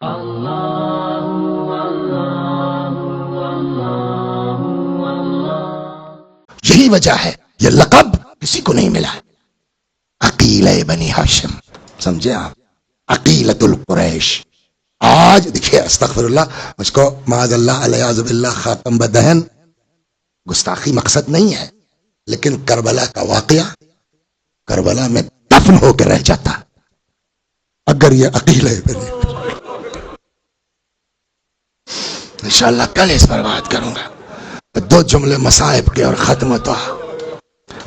یہی وجہ ہے یہ لقب کسی کو نہیں ملا. عقیلہ بنی ہاشم، سمجھے آپ؟ عقیلۃ القریش. آج دیکھیے استغفر اللہ، مجھ کو معاذ اللہ علیہ باللہ خاتم بدہن گستاخی مقصد نہیں ہے، لیکن کربلا کا واقعہ کربلا میں دفن ہو کے رہ جاتا اگر یہ عقیلہ بنی. انشاءاللہ کل اس پر بات کروں گا. دو جملے مصائب کے اور ختم ہوتا.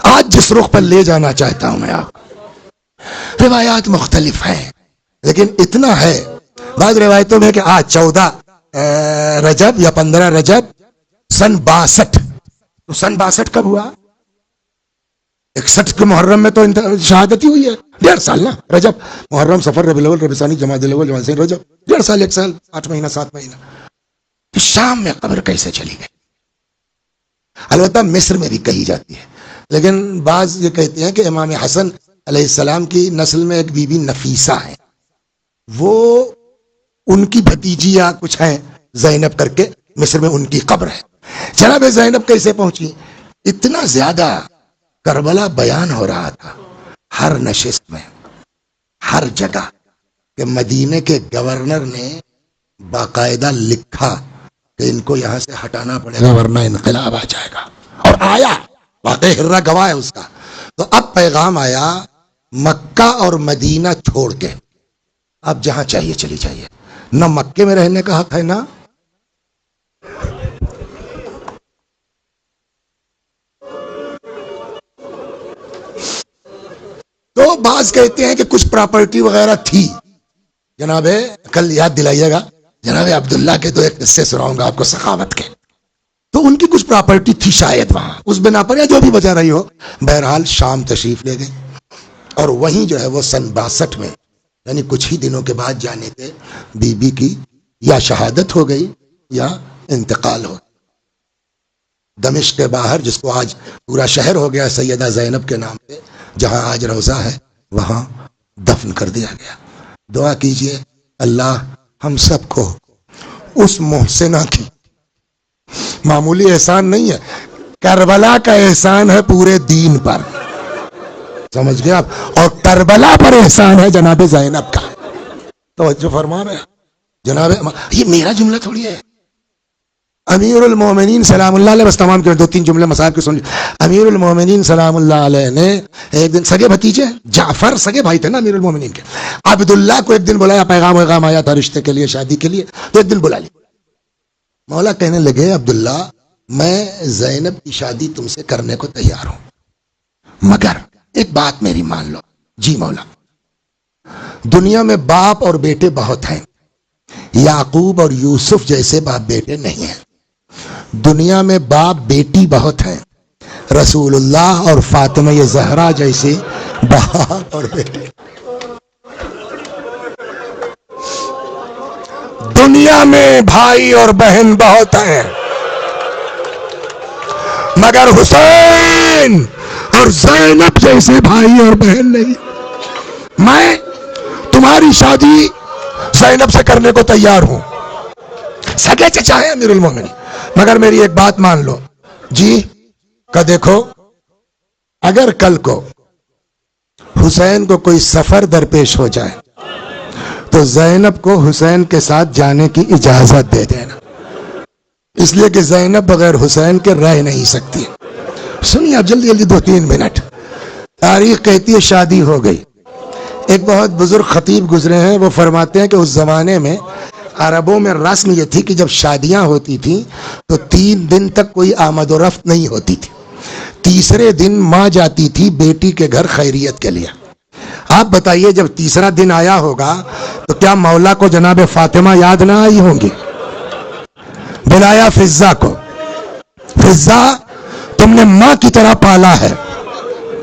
آج جس رخ پر لے جانا چاہتا ہوں میں آپ، روایات مختلف ہیں لیکن اتنا ہے، بعض روایتوں میں کہ آج 14 رجب یا 15 رجب سن 62. تو سن 62 کب ہوا؟ 61 کے محرم میں تو شہادت ہی ہوئی ہے. 1.5 سال نا. رجب محرم صفر ربیع الاول ربیع ثانی جمادی الاول جمادی ثانی رجب، 1.5 سال 1 سال 8 مہینہ 7 مہینہ. تو شام میں قبر کیسے چلی گئی؟ البتہ مصر میں بھی کہی جاتی ہے، لیکن بعض یہ کہتے ہیں کہ امام حسن علیہ السلام کی نسل میں ایک بی بی نفیسہ ہے، وہ ان کی بھتیجی یا کچھ ہیں زینب کر کے، مصر میں ان کی قبر ہے. جناب زینب کیسے پہنچی؟ اتنا زیادہ کربلا بیان ہو رہا تھا ہر نشست میں، ہر جگہ، کہ مدینے کے گورنر نے باقاعدہ لکھا کہ ان کو یہاں سے ہٹانا پڑے گا ورنہ انقلاب آ جائے گا. اور آیا، واقع ہررا گواہ ہے اس کا. تو اب پیغام آیا مکہ اور مدینہ چھوڑ کے اب جہاں چاہیے چلی جائیے. نہ مکے میں رہنے کا حق ہے نہ تو بعض کہتے ہیں کہ کچھ پراپرٹی وغیرہ تھی. جناب کل یاد دلائیے گا، جناب عبداللہ کے تو ایک قصے سناؤں گا آپ کو سخاوت کے. تو ان کی کچھ پراپرٹی تھی شاید وہاں، اس بنا پر یا جو بھی وجہ رہی ہو، بہرحال شام تشریف لے گئے. اور وہیں جو ہے وہ سن 62 میں، یعنی کچھ ہی دنوں کے بعد جانے تھے، بی بی کی یا شہادت ہو گئی یا انتقال ہو. دمشق کے باہر، جس کو آج پورا شہر ہو گیا سیدہ زینب کے نام پہ، جہاں آج روضہ ہے، وہاں دفن کر دیا گیا. دعا کیجئے اللہ ہم سب کو اس محسنہ کی، معمولی احسان نہیں ہے، کربلا کا احسان ہے پورے دین پر، سمجھ گئے آپ؟ اور کربلا پر احسان ہے جناب زینب کا. توجہ فرما رہے جناب، یہ میرا جملہ تھوڑی ہے. امیر المومنین سلام اللہ علیہ، بس تمام کے 2-3 جملے مصائب کے سن لیے. امیر المومنین سلام اللہ علیہ نے ایک دن، سگے بھتیجے جعفر سگے بھائی تھے نا امیر المومنین کے، عبداللہ کو ایک دن بلایا، پیغام ویغام آیا تھا رشتے کے لیے، شادی کے لیے، تو ایک دن بلا لی. مولا کہنے لگے عبداللہ میں زینب کی شادی تم سے کرنے کو تیار ہوں، مگر ایک بات میری مان لو. جی مولا. دنیا میں باپ اور بیٹے بہت ہیں، یعقوب اور یوسف جیسے باپ بیٹے نہیں ہیں. دنیا میں باپ بیٹی بہت ہیں، رسول اللہ اور فاطمہ زہرا جیسے باپ اور بیٹے. دنیا میں بھائی اور بہن بہت ہیں، مگر حسین اور زینب جیسے بھائی اور بہن نہیں. میں تمہاری شادی زینب سے کرنے کو تیار ہوں، سگے چچا ہے امیر المومنین، مگر میری ایک بات مان لو. جی کہ دیکھو، اگر کل کو حسین کو کوئی سفر درپیش ہو جائے تو زینب کو حسین کے ساتھ جانے کی اجازت دے دینا، اس لیے کہ زینب بغیر حسین کے رہ نہیں سکتی. سنیے اب جلدی جلدی 2-3 منٹ. تاریخ کہتی ہے شادی ہو گئی. ایک بہت بزرگ خطیب گزرے ہیں، وہ فرماتے ہیں کہ اس زمانے میں عربوں میں رسم یہ تھی کہ جب شادیاں ہوتی تھیں تو 3 دن تک کوئی آمد و رفت نہیں ہوتی تھی. تیسرے دن ماں جاتی تھی بیٹی کے گھر خیریت کے لیے. آپ بتائیے جب تیسرا دن آیا ہوگا تو کیا مولا کو جناب فاطمہ یاد نہ آئی ہوں گی؟ بلایا فضہ کو، فضہ تم نے ماں کی طرح پالا ہے،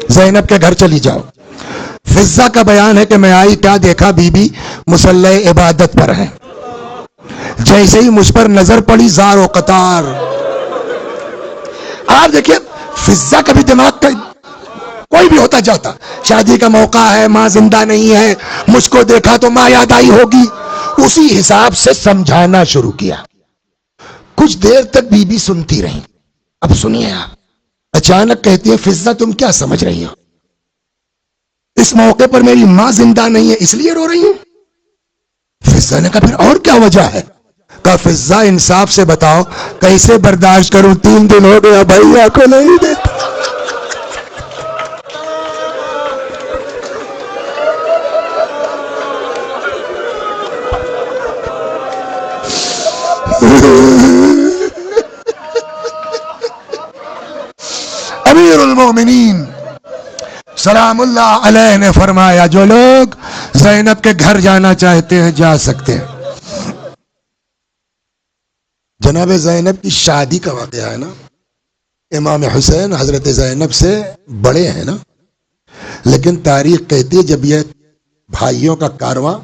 زینب کے گھر چلی جاؤ. فضہ کا بیان ہے کہ میں آئی، کیا دیکھا بی بی مصلی عبادت پر ہے. جیسے ہی مجھ پر نظر پڑی زار و قطار. آپ دیکھیے فضہ کا بھی دماغ کا کوئی بھی ہوتا جاتا، شادی کا موقع ہے، ماں زندہ نہیں ہے، مجھ کو دیکھا تو ماں یاد آئی ہوگی، اسی حساب سے سمجھانا شروع کیا. کچھ دیر تک بی بی سنتی رہی. اب سنیے آپ. اچانک کہتی ہے فضہ تم کیا سمجھ رہی ہو؟ اس موقع پر میری ماں زندہ نہیں ہے اس لیے رو رہی ہوں. فضہ نے کہا پھر اور کیا وجہ ہے؟ کہا فضہ انصاف سے بتاؤ کیسے برداشت کروں، 3 دن ہو گیا بھیا کو نہیں دیتا. امیر المومنین سلام اللہ علیہ نے فرمایا جو لوگ زینب کے گھر جانا چاہتے ہیں جا سکتے ہیں. جناب زینب کی شادی کا واقعہ ہے نا. امام حسین حضرت زینب سے بڑے ہیں نا، لیکن تاریخ کہتی ہے جب یہ بھائیوں کا کارواں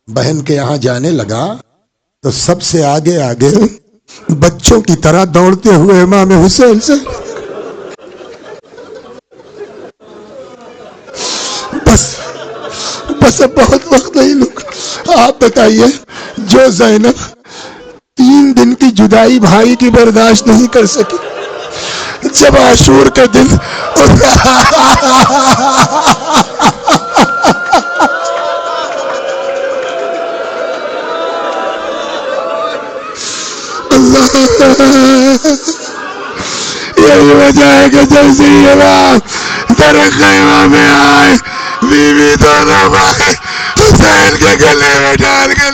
بہن کے یہاں جانے لگا تو سب سے آگے آگے بچوں کی طرح دوڑتے ہوئے امام حسین سے بس اب بہت وقت نہیں لگا. آپ بتائیے جو زینب 3 دن کی جدائی بھائی کی برداشت نہیں کر سکی، جب عاشور کا دن یہی وجہ ہے کہ جب سے یہ بات در خیمہ میں آئے بیوی دونوں بھائی حسین کے گلے میں ڈال کے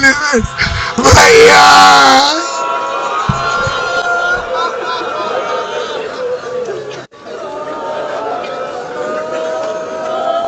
بھیا